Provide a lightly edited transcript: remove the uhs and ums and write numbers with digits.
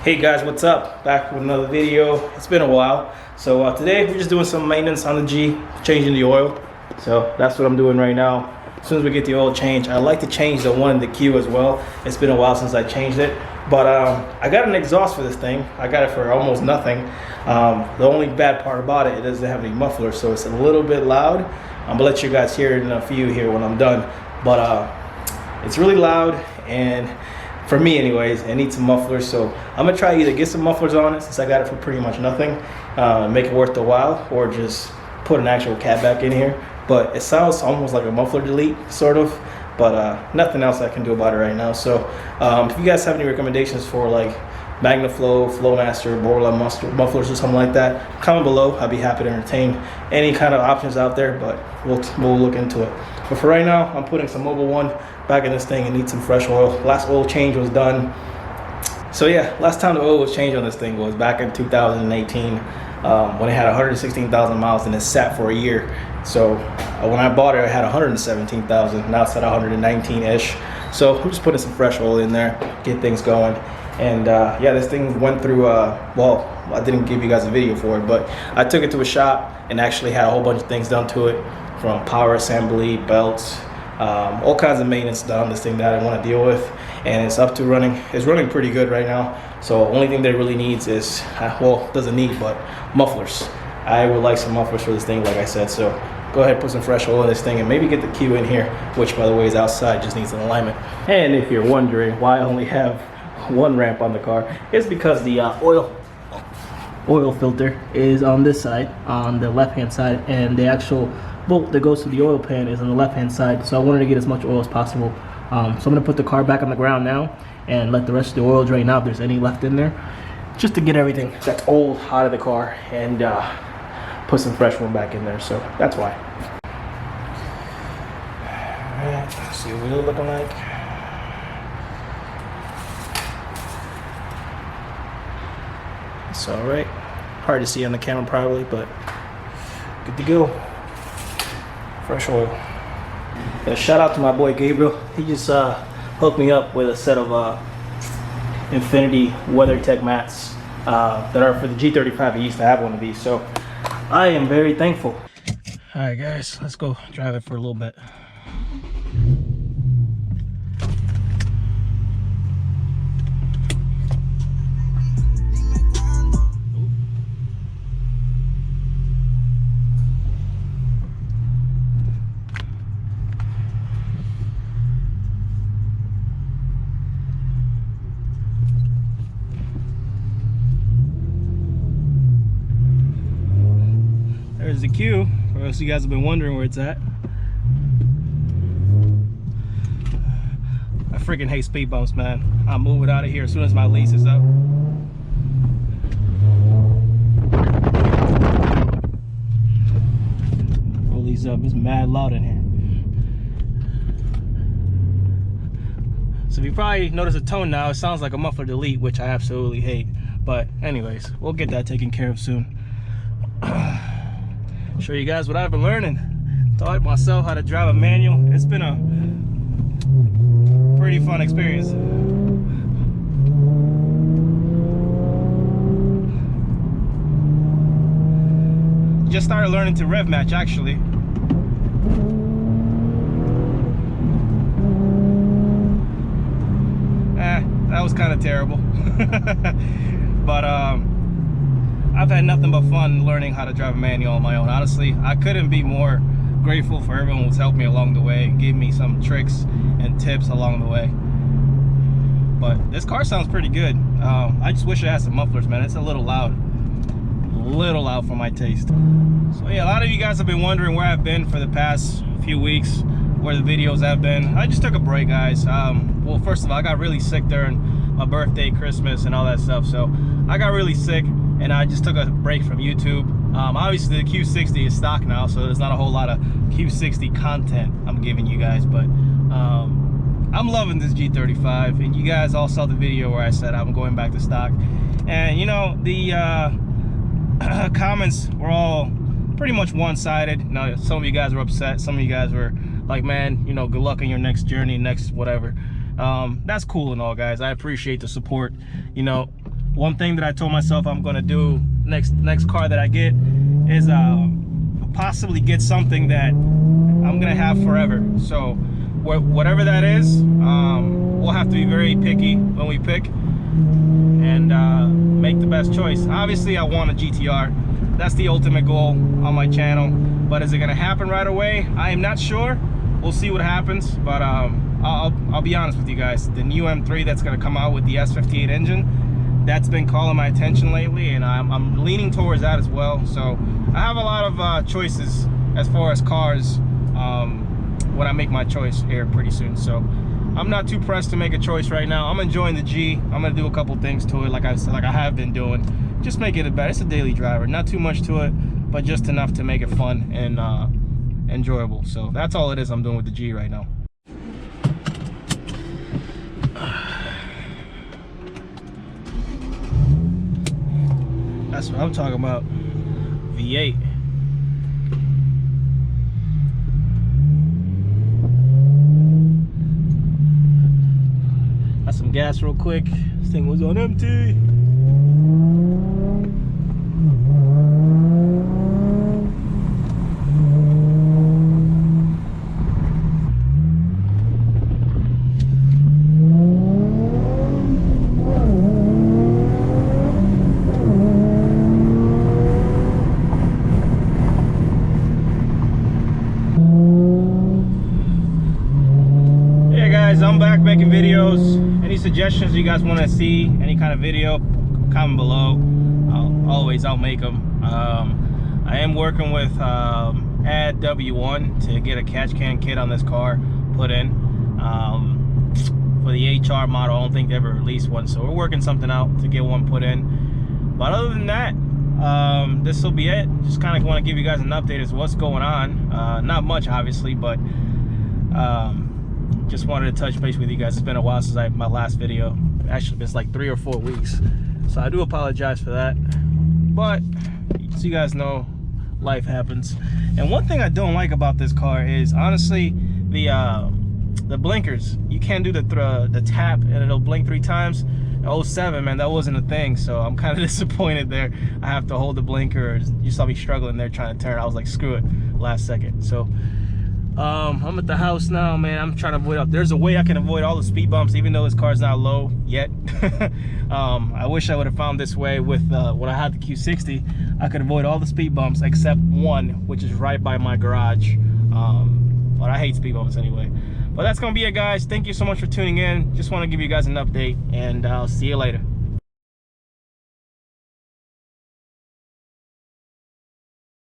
Hey guys, what's up? Back with another video. It's been a while. So today we're just doing some maintenance on the G, changing the oil. So that's what I'm doing right now. As soon as we get the oil change, I like to change the one in the Q as well. It's been a while since I changed it. But I got an exhaust for this thing. I got it for almost nothing. The only bad part about it, it doesn't have any muffler, so it's a little bit loud. I'm gonna let you guys hear it in a few here when I'm done. But it's really loud, and for me anyways, it needs some mufflers. So I'm gonna try either get some mufflers on it since I got it for pretty much nothing, make it worth the while, or just put an actual cat back in here. But it sounds almost like a muffler delete, sort of, but nothing else I can do about it right now. So if you guys have any recommendations for like MagnaFlow, Flowmaster, Borla mufflers or something like that, comment below. I'd be happy to entertain any kind of options out there, but we'll look into it. But for right now, I'm putting some Mobil 1 back in this thing and need some fresh oil. Last oil change was done. So yeah, last time the oil was changed on this thing was back in 2018 when it had 116,000 miles and it sat for a year. So when I bought it, it had 117,000. Now it's at 119-ish. So I'm just putting some fresh oil in there, get things going. And yeah, this thing went through, well, I didn't give you guys a video for it, but I took it to a shop and actually had a whole bunch of things done to it, from power assembly, belts, all kinds of maintenance done on this thing that I want to deal with. And it's up to running. It's running pretty good right now. So only thing that it really needs is, well, doesn't need, but mufflers. I would like some mufflers for this thing, like I said. So go ahead, put some fresh oil in this thing and maybe get the Q in here, which by the way is outside, just needs an alignment. And if you're wondering why I only have one ramp on the car, it's because the oil filter is on this side, on the left hand side, and the actual bolt that goes to the oil pan is on the left hand side. So I wanted to get as much oil as possible. So I'm going to put the car back on the ground now and let the rest of the oil drain out if there's any left in there, just to get everything that's old out of the car and put some fresh one back in there. So that's why. Alright, let's see what it's looking like. It's alright. Hard to see on the camera probably, but good to go. Fresh oil. Yeah, shout out to my boy Gabriel. He just hooked me up with a set of Infinity WeatherTech mats that are for the G35. He used to have one of these, so I am very thankful. Alright guys, let's go drive it for a little bit. There's the Q, for those of you guys have been wondering where it's at. I freaking hate speed bumps, man. I'm moving out of here as soon as my lease is up. Roll these up, it's mad loud in here. So if you probably notice a tone now, it sounds like a muffler delete, which I absolutely hate. But anyways, we'll get that taken care of soon. Show you guys what I've been learning. Taught myself how to drive a manual. It's been a pretty fun experience. Just started learning to rev match actually. That was kind of terrible. But I've had nothing but fun learning how to drive a manual on my own. Honestly, I couldn't be more grateful for everyone who's helped me along the way and gave me some tricks and tips along the way. But this car sounds pretty good. I just wish it had some mufflers, man. It's a little loud for my taste. So yeah, a lot of you guys have been wondering where I've been for the past few weeks, where the videos have been. I just took a break, guys. Well, first of all, I got really sick during my birthday, Christmas, and all that stuff. So I got really sick, and I just took a break from YouTube. Obviously the Q60 is stock now, so there's not a whole lot of Q60 content I'm giving you guys, but I'm loving this G35, and you guys all saw the video where I said I'm going back to stock. And you know, the comments were all pretty much one-sided. Now, some of you guys were upset, some of you guys were like, man, you know, good luck on your next journey, next whatever. That's cool and all, guys. I appreciate the support. You know, One thing that I told myself I'm gonna do next car that I get is possibly get something that I'm gonna have forever. So whatever that is, we'll have to be very picky when we pick and make the best choice. Obviously I want a GTR. That's the ultimate goal on my channel, but is it gonna happen right away? I am not sure. We'll see what happens, but I'll be honest with you guys. The new M3 that's gonna come out with the S58 engine, that's been calling my attention lately, and I'm leaning towards that as well. So I have a lot of choices as far as cars when I make my choice here pretty soon. So I'm not too pressed to make a choice right now. I'm enjoying the G. I'm gonna do a couple things to it, like I have been doing. Just make it better. It's a daily driver, not too much to it, but just enough to make it fun and enjoyable. So that's all it is I'm doing with the G right now. That's what I'm talking about. V8. Got some gas real quick. This thing was on empty. I'm back making videos. Any suggestions you guys want to see, any kind of video, comment below. I'll make them. I am working with Add W1 to get a catch can kit on this car put in. For the HR model, I don't think they ever released one, so we're working something out to get one put in. But other than that, this will be it. Just kind of want to give you guys an update as to what's going on. Not much, obviously, but just wanted to touch base with you guys. It's been a while since my last video. Actually, it's like 3 or 4 weeks, so I do apologize for that. But so you guys know, life happens. And one thing I don't like about this car is honestly the blinkers. You can't do the tap and it'll blink 3 times. In 07, man, that wasn't a thing, so I'm kind of disappointed there. I have to hold the blinker. You saw me struggling there trying to turn. I was like, screw it, last second. So I'm at the house now, man. I'm trying to avoid there's a way I can avoid all the speed bumps, even though this car's not low yet. I wish I would have found this way with when I had the Q60. I could avoid all the speed bumps except one, which is right by my garage. But I hate speed bumps anyway. But that's gonna be it, guys. Thank you so much for tuning in. Just want to give you guys an update, and I'll see you later.